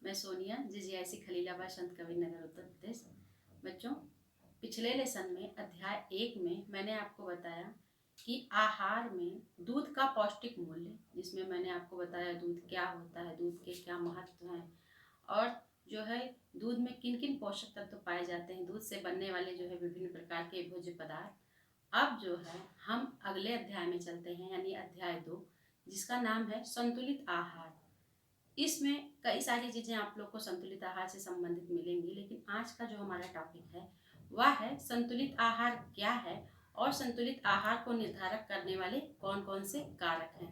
मैं सोनिया जीजीआईसी खलीलाबाद संत कबीर नगर उत्तर प्रदेश। बच्चों, पिछले लेसन में अध्याय 1 में मैंने आपको बताया कि आहार में दूध का पौष्टिक मूल्य, जिसमें मैंने आपको बताया दूध क्या होता है, दूध के क्या महत्व हैं और जो है दूध में किन किन पोषक तत्व पाए जाते हैं, दूध से बनने वाले जो है विभिन्न प्रकार के भोज्य पदार्थ। अब जो है हम अगले अध्याय में चलते हैं, यानी अध्याय 2, जिसका नाम है संतुलित आहार। इसमें कई सारी चीज़ें आप लोग को संतुलित आहार से संबंधित मिलेंगी, लेकिन आज का जो हमारा टॉपिक है वह है संतुलित आहार क्या है और संतुलित आहार को निर्धारक करने वाले कौन कौन से कारक हैं।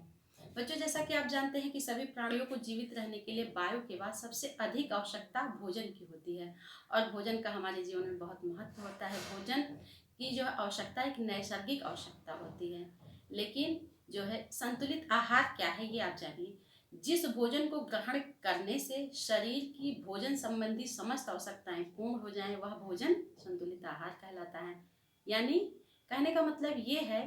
बच्चों, जैसा कि आप जानते हैं कि सभी प्राणियों को जीवित रहने के लिए वायु के बाद सबसे अधिक आवश्यकता भोजन की होती है और भोजन का हमारे जीवन में बहुत महत्व होता है। भोजन की जो आवश्यकता एक नैसर्गिक आवश्यकता होती है, लेकिन जो है संतुलित आहार क्या है ये आप जानिए। जिस भोजन को ग्रहण करने से शरीर की भोजन संबंधी समस्त आवश्यकताएं पूर्ण हो जाएं, वह भोजन संतुलित आहार कहलाता है। यानी कहने का मतलब ये है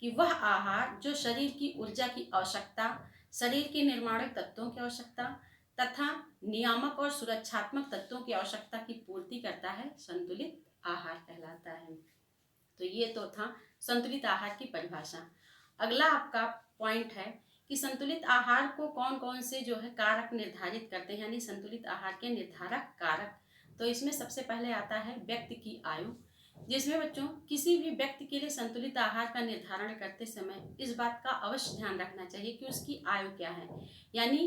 कि वह आहार जो शरीर की ऊर्जा की आवश्यकता, शरीर के निर्माणक तत्वों की आवश्यकता तथा नियामक और सुरक्षात्मक तत्वों की आवश्यकता की पूर्ति करता है, संतुलित आहार कहलाता है। तो ये तो था संतुलित आहार की परिभाषा। अगला आपका पॉइंट है कि संतुलित आहार को कौन कौन से जो है कारक निर्धारित करते हैं, यानी संतुलित आहार के निर्धारक कारक। तो इसमें सबसे पहले आता है व्यक्ति की आयु, जिसमें बच्चों किसी भी व्यक्ति के लिए संतुलित आहार का निर्धारण करते समय इस बात का अवश्य ध्यान रखना चाहिए कि उसकी आयु क्या है। यानी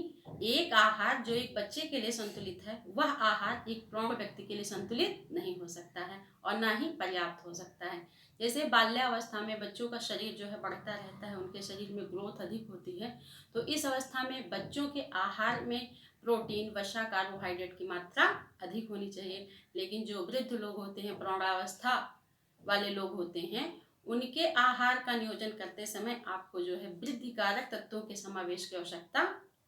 एक आहार जो एक बच्चे के लिए संतुलित है, वह आहार एक प्रौढ़ व्यक्ति के लिए संतुलित नहीं हो सकता है और ना ही पर्याप्त हो सकता है। जैसे बाल्यावस्था में बच्चों का शरीर जो है बढ़ता रहता है, उनके शरीर में ग्रोथ अधिक होती है, तो इस अवस्था में बच्चों के आहार में प्रोटीन, वसा, कार्बोहाइड्रेट की मात्रा अधिक होनी चाहिए। लेकिन जो वृद्ध लोग होते हैं, प्रौढ़ावस्था वाले लोग होते हैं, उनके आहार का नियोजन करते समय आपको जो है वृद्धिकारक तत्वों के समावेश की आवश्यकता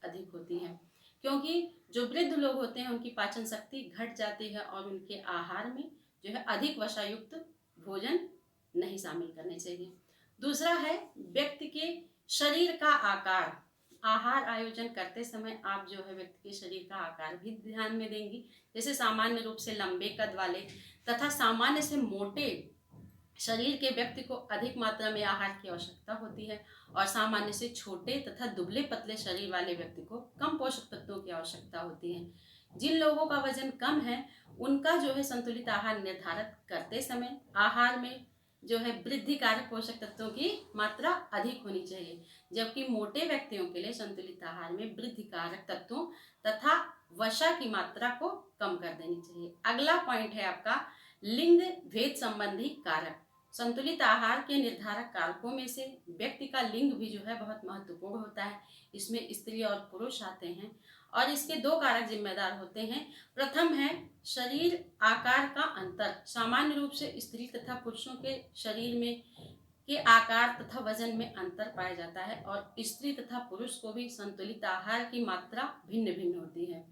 अधिक होती है, क्योंकि जो वृद्ध लोग होते हैं उनकी पाचन शक्ति घट जाती है और उनके आहार में जो है अधिक वसायुक्त भोजन नहीं शामिल करने चाहिए। दूसरा है व्यक्ति के शरीर का आकार। आहार आयोजन करते समय आप जो है व्यक्ति के शरीर का आकार भी ध्यान में देंगी। जैसे सामान्य रूप से लंबे कद वाले तथा सामान्य से मोटे शरीर के व्यक्ति को अधिक मात्रा में आहार की आवश्यकता होती है और सामान्य से छोटे तथा दुबले पतले शरीर वाले व्यक्ति को कम पोषक तत्वों की आवश्यकता होती है। जिन लोगों का वजन कम है उनका जो है संतुलित आहार निर्धारित करते समय आहार में जो है वृद्धि कारक पोषक तत्वों की मात्रा अधिक होनी चाहिए, जबकि मोटे व्यक्तियों के लिए संतुलित आहार में वृद्धि कारक तत्वों तथा वसा की मात्रा को कम कर देनी चाहिए। अगला पॉइंट है आपका लिंग भेद संबंधी कारक। संतुलित आहार के निर्धारक कारकों में से व्यक्ति का लिंग भी जो है बहुत महत्वपूर्ण होता है। इसमें स्त्री और पुरुष आते हैं और इसके 2 कारक जिम्मेदार होते हैं। प्रथम है शरीर आकार का अंतर। सामान्य रूप से स्त्री तथा पुरुषों के शरीर में के आकार तथा वजन में अंतर पाया जाता है और स्त्री तथा पुरुष को भी संतुलित आहार की मात्रा भिन्न भिन्न होती है।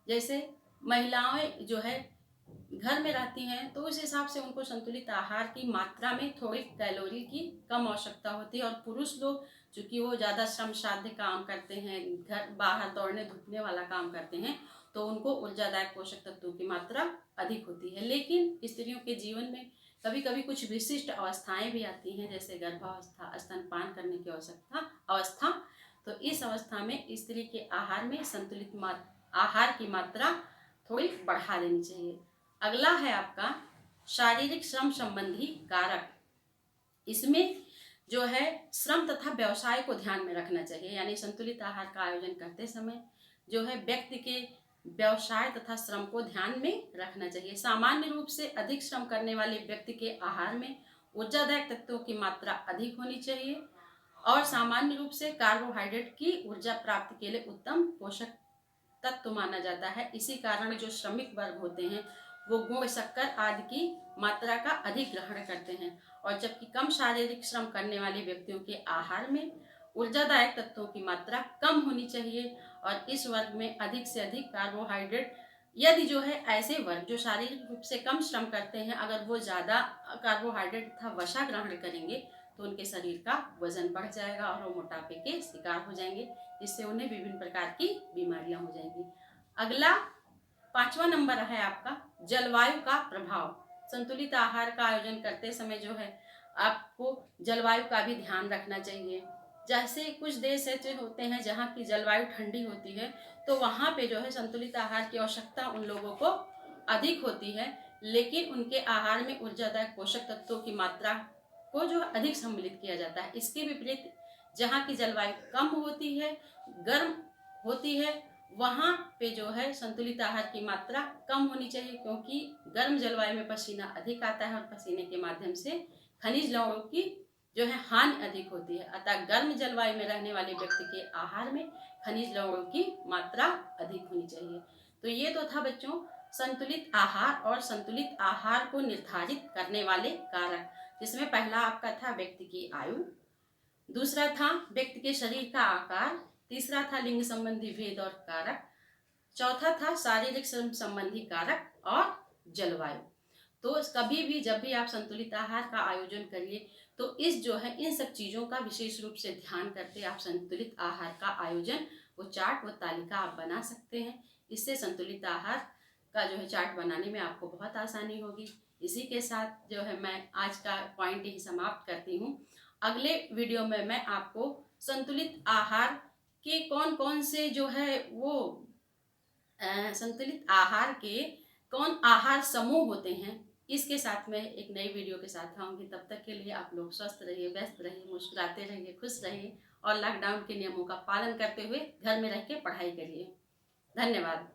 जैसे महिलाएं जो है घर में रहती हैं तो उस हिसाब से उनको संतुलित आहार की मात्रा में थोड़ी कैलोरी की कम आवश्यकता होती है और पुरुष लोग चूंकि वो ज़्यादा श्रम साध्य काम करते हैं, घर बाहर दौड़ने धूपने वाला काम करते हैं, तो उनको ऊर्जादायक पोषक तत्वों की मात्रा अधिक होती है। लेकिन स्त्रियों के जीवन में कभी कभी कुछ विशिष्ट अवस्थाएं भी आती हैं, जैसे गर्भावस्था, स्तनपान करने की अवस्था। तो इस अवस्था में स्त्री के आहार में संतुलित आहार की मात्रा थोड़ी बढ़ा देनी चाहिए। अगला है आपका शारीरिक श्रम संबंधी कारक। इसमें जो है श्रम तथा व्यवसाय को ध्यान में रखना चाहिए, यानी संतुलित आहार का आयोजन करते समय जो है व्यक्ति के व्यवसाय तथा श्रम को ध्यान में रखना चाहिए। सामान्य रूप से अधिक श्रम करने वाले व्यक्ति के आहार में ऊर्जादायक तत्वों की मात्रा अधिक होनी चाहिए और सामान्य रूप से कार्बोहाइड्रेट की ऊर्जा प्राप्ति के लिए उत्तम पोषक तत्व माना जाता है। इसी कारण जो श्रमिक वर्ग होते हैं वो गुड़, शक्कर आदि की मात्रा का अधिक ग्रहण करते हैं और जबकि कम शारीरिक श्रम करने वाले व्यक्तियों के आहार में ऊर्जादायक तत्वों की मात्रा कम होनी चाहिए और इस वर्ग में अधिक से अधिक कार्बोहाइड्रेट। यदि जो है ऐसे वर्ग जो शारीरिक रूप से कम श्रम करते हैं, अगर वो ज़्यादा कार्बोहाइड्रेट तथा वसा ग्रहण करेंगे तो उनके शरीर का वजन बढ़ जाएगा और वो मोटापे के शिकार हो जाएंगे, जिससे उन्हें विभिन्न प्रकार की बीमारियां हो जाएंगी। अगला 5वां नंबर है आपका जलवायु का प्रभाव। संतुलित आहार का आयोजन करते समय जो है आपको जलवायु का भी ध्यान रखना चाहिए। जैसे कुछ देश ऐसे होते हैं जहाँ की जलवायु ठंडी होती है, तो वहाँ पे जो है संतुलित आहार की आवश्यकता उन लोगों को अधिक होती है, लेकिन उनके आहार में ऊर्जादायक पोषक तत्वों की मात्रा को जो अधिक सम्मिलित किया जाता है। इसके विपरीत जहाँ की जलवायु कम होती है, गर्म होती है, वहाँ पे जो है संतुलित आहार की मात्रा कम होनी चाहिए, क्योंकि गर्म जलवायु में पसीना अधिक आता है और पसीने के माध्यम से खनिज लवणों की जो है हानि अधिक होती है। अतः गर्म जलवायु में रहने वाले व्यक्ति के आहार में खनिज लवणों की मात्रा अधिक होनी चाहिए। तो ये तो था बच्चों संतुलित आहार और संतुलित आहार को निर्धारित करने वाले कारक, जिसमें पहला आपका था व्यक्ति की आयु, दूसरा था व्यक्ति के शरीर का आकार, तीसरा था लिंग संबंधी भेद और कारक, चौथा था शारीरिक श्रम संबंधी कारक और जलवायु। तो कभी भी जब भी आप संतुलित आहार का आयोजन करिए तो इस जो है इन सब चीज़ों का विशेष रूप से ध्यान करते आप संतुलित आहार का आयोजन वो चार्ट वो तालिका आप बना सकते हैं। इससे संतुलित आहार का जो है चार्ट बनाने में आपको बहुत आसानी होगी। इसी के साथ जो है मैं आज का पॉइंट ही समाप्त करती हूँ। अगले वीडियो में मैं आपको संतुलित आहार के कौन कौन से जो है वो संतुलित आहार के कौन आहार समूह होते हैं, इसके साथ में एक नई वीडियो के साथ आऊँगी। तब तक के लिए आप लोग स्वस्थ रहिए, व्यस्त रहिए, मुस्कुराते रहिए, खुश रहिए और लॉकडाउन के नियमों का पालन करते हुए घर में रह के पढ़ाई करिए। धन्यवाद।